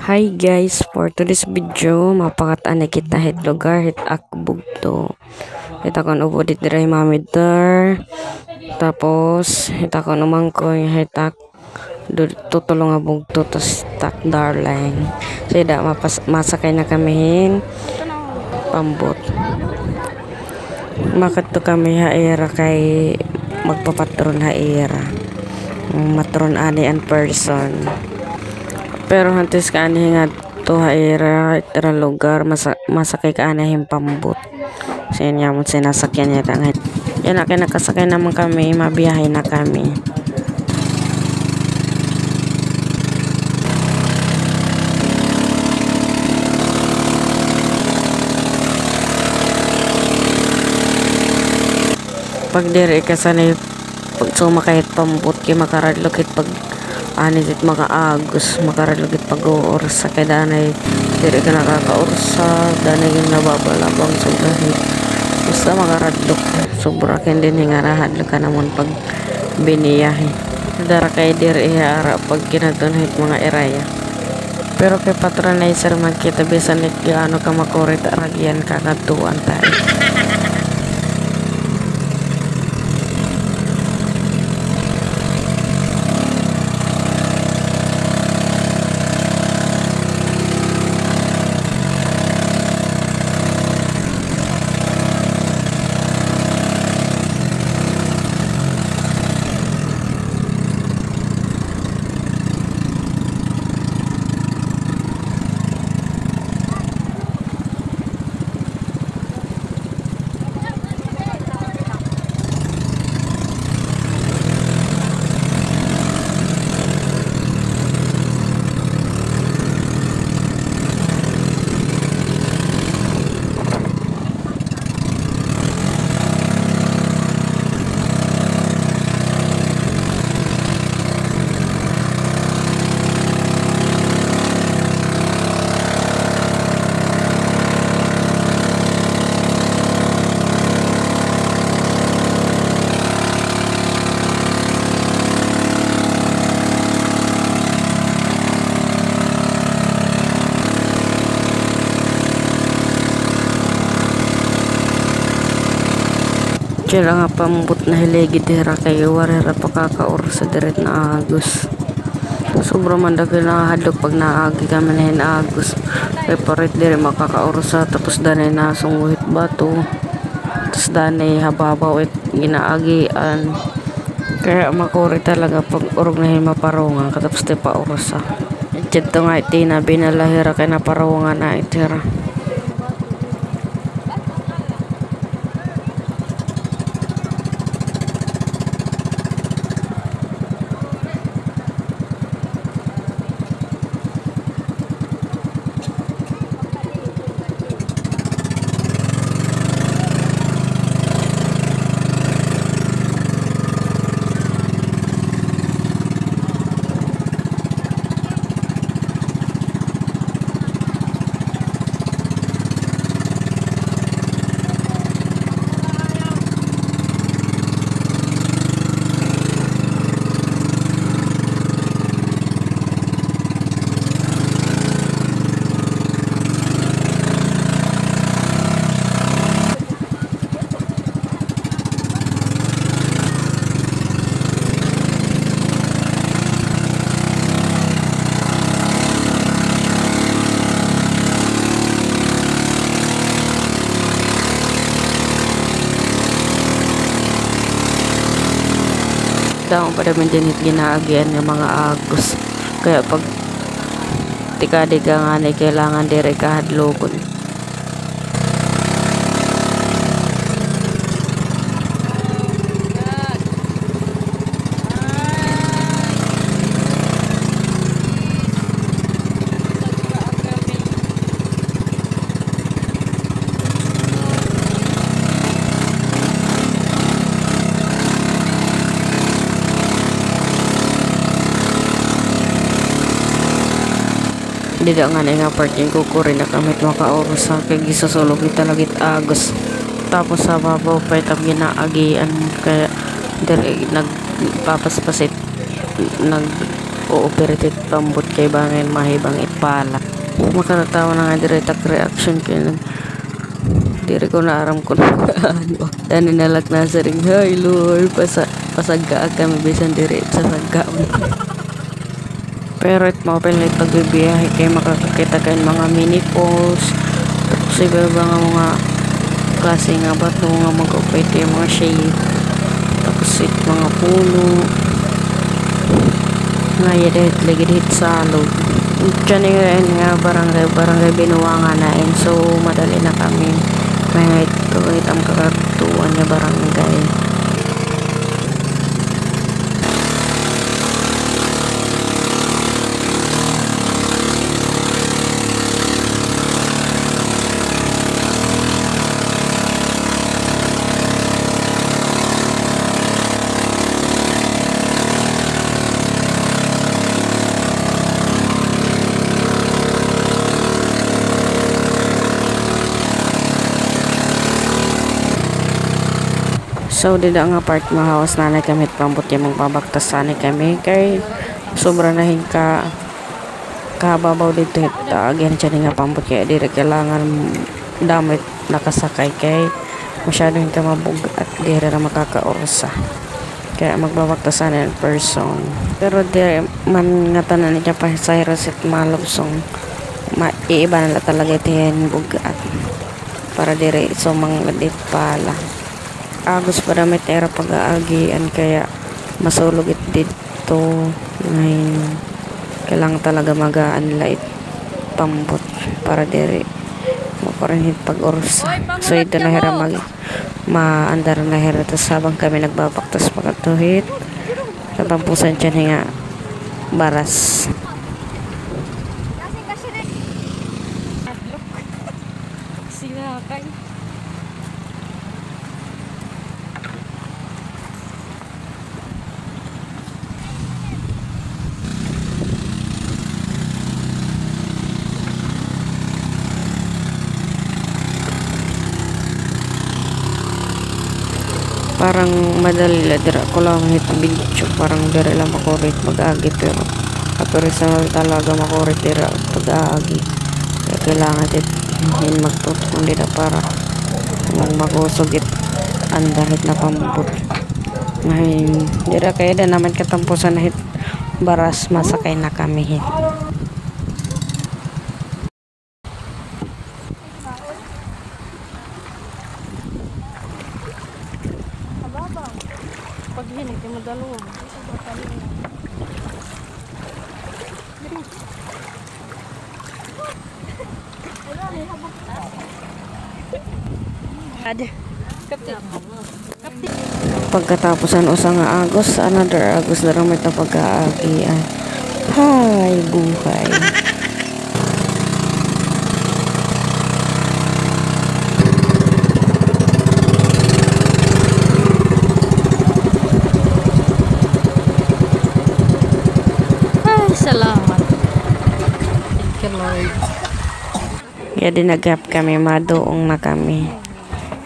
Hi guys, for today's video, mapakat-ana kita hit lugar hit akbog to. Hita ko ubo dit diri mami der. Tapos hita ko naman ko hitak tutulong abog to tak darling. Sida masakay na kami hin pambot. Makat to kami haira kay magpapatron haira. Matron ani an person. Pero hantis ka anihin nga to haira itara lugar masakay ka anihin pambot. So yun yamon sinasakyan niya tangit. Yan na nakasakay naman kami, mabiyahe na kami. Pag diri ka sanay pag sumakay pambot kay makaradlokit pag anit makaagos makaradlokit pag oras sa kadanay diri ka nakakaursa danay yung nababalabang sobrahit basta makaradlok sobra ken din hingarahan ka namon pag biniyahe dara kay diri ara pag kinatunhit mga eraya pero kay patronizer magkita bisan nit gaano ka makurit aragyan kakatuan tayo. Kaya nga pambot na hiligi dira kayo warera pakakaur sa diret na agos. Sobra man dagay na hadlok pag naagi kami na hinagos. Kaya parit diri makakaur sa tapos danay na sunguhit bato. Tapos danay hababaw it ginaagian. Kaya makuri talaga pag urog na maparongan katapos di pa ursa. Dito nga iti na binalahira kaya naparongan na itira. Daw pada menjenit ginaagian ng mga agos kaya pag tikadi ka nga na kailangan dire ka hadlogon. Hindi nga nga parking kukurin na kamit makaoros sa kay gisasulog kita lagit agos tapos sa babaw pa itam ginaagian kaya dire nagpapaspasit cooperative pambot kay bangin mahibang itpala. Makakatawa na nga direct reaction kay diri ko na aram ko na ano. Dani nalak na sa ring, "Hi Lord, pasagga kami bisan diri sa sagga." Pero it mapilit pagbibiyahe kay makakakita kayo mga mini falls. Tapos iba mga klase nga bato nga mag-operate yung mga shade. Tapos it mga puno. Nga yadahit lagi dahit sa loob. Diyan nga barangay binuwangan nain. So madali na kami. Kaya ito ang kakatuan niya barangay. So dida nga part mahawas na kami pambot yung magpabaktas sana kami kay sobra na kababaw dito again siya nga pambot kaya di kailangan damit nakasakay kay masyado ka mabug at di na makakaorsa kaya magbabaktas sana in person pero di man nga tanan niya pa sa Cyrus malubsong iiba na talaga ito yan bugat para dire so mangladit pala agos para may tera pag-aagian kaya masulog it dito ngayon kailangan talaga magaan light pambot para dire makurinhit pag-orsa so ito na hira maandar na hira tas habang kami nagbabaktas pagkatuhit katampusan dyan nga baras parang madali la dira ko lang hit video parang dira lang makurit mag-agi pero personal talaga makurit dira pag-agi kaya kailangan din magtutong dira para magmakusog it andahit na pambot ngayon dira kaya na naman katampusan na hit baras masakay na kami hit pag hinig yung madalawang pagkatapos ang usang agos another agos na ramay na pag-aagi hay buhay salamat. Thank you, Lord. Kaya dinagap kami, madoong na kami.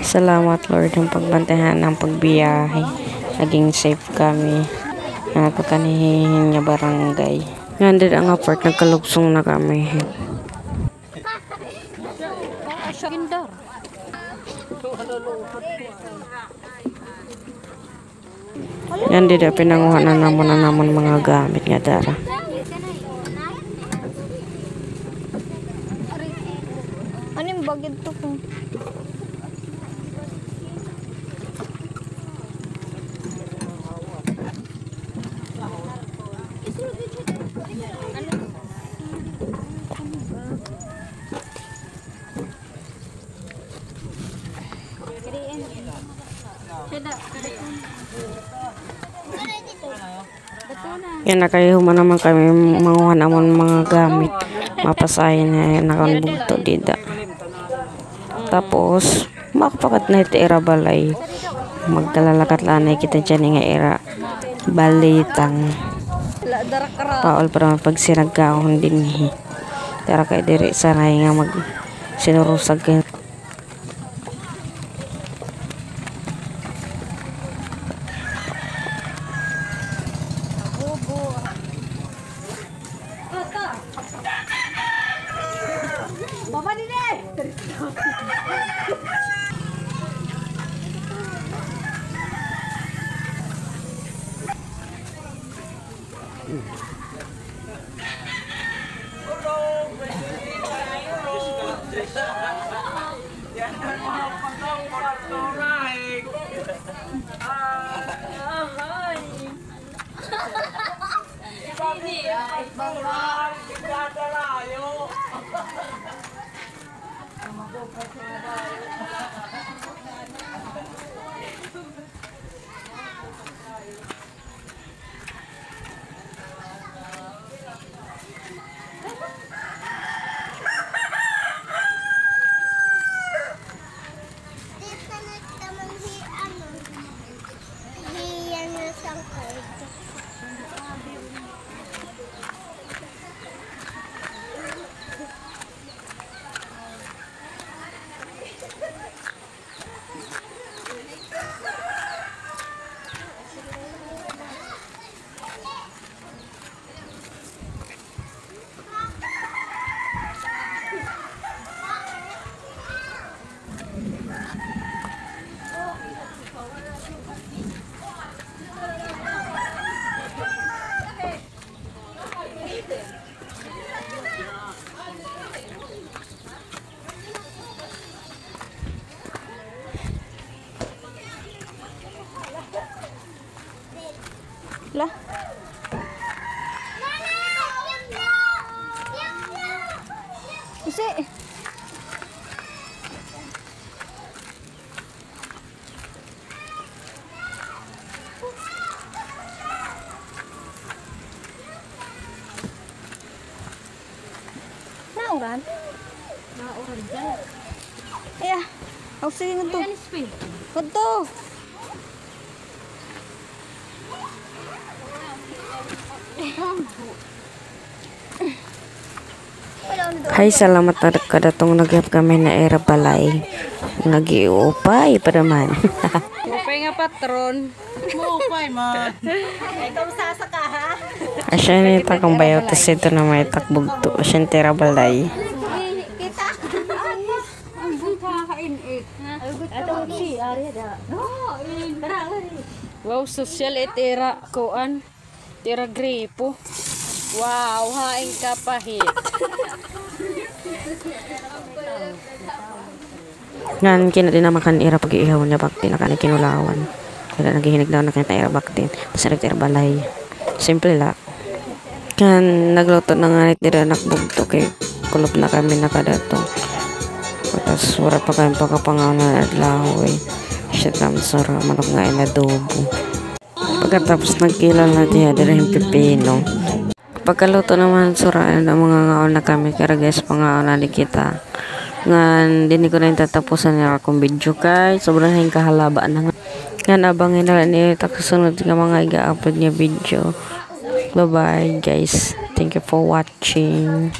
Salamat, Lord, yung pagbantayan ng pagbiyahe. Naging safe kami. Pagkanihin niya barangay. Ngayon ang apart, nagkalugsong na kami. Yan din pinanguha na naman mga gamit nga dara. Anong bagay to po? Yan nakayuman naman kami manguha naman mga gamit mapasahin na nakanbugto dida tapos makapakat na ito era balay magkalalakat lanay kita dyan nga era balitang paol para pag sinagkahon din tara kay diri sanay nga mag sinurusag kayo Lah. Isi. Nauran? Nauran dyan. Iya. Ako sige nga to. Ito. Hai, salamat na kadatong nagyap kami na era balay. Nagiupay pa naman. Upay nga patron. Upay man. Ikaw sasaka ha? Asya ni takang bayaw tas ito na may takbugto. Asya ni tera balay. Kita. Ang buta kainit. Ito si Arya da. Wow, social etera koan. Tira gripo. Wow, haing kapahit. Ngan kina din makan ira pag-iihaw niya bakti na kanay kinulawan. Kaya naghihinig daw na kinita ira bakti. Tapos ira balay. Simple la. Kan nagluto na nga dira nakbugto kay kulop na kami nakadato. Tapos wala pa kami pagkapangaw na adlaw eh. Siya sura manok nga inadobo. Pagkatapos nagkilal na diya dira yung pipino. Pagkaluto naman suraan na mga ngaon na kami kaya guys pangaon na di kita ngan dini ko na yung tatapusan nga akong video kay sobrang hing kahalaba na nga ngan abangin na ni taksunod nga mga iga-upload niya video. Bye bye guys, thank you for watching.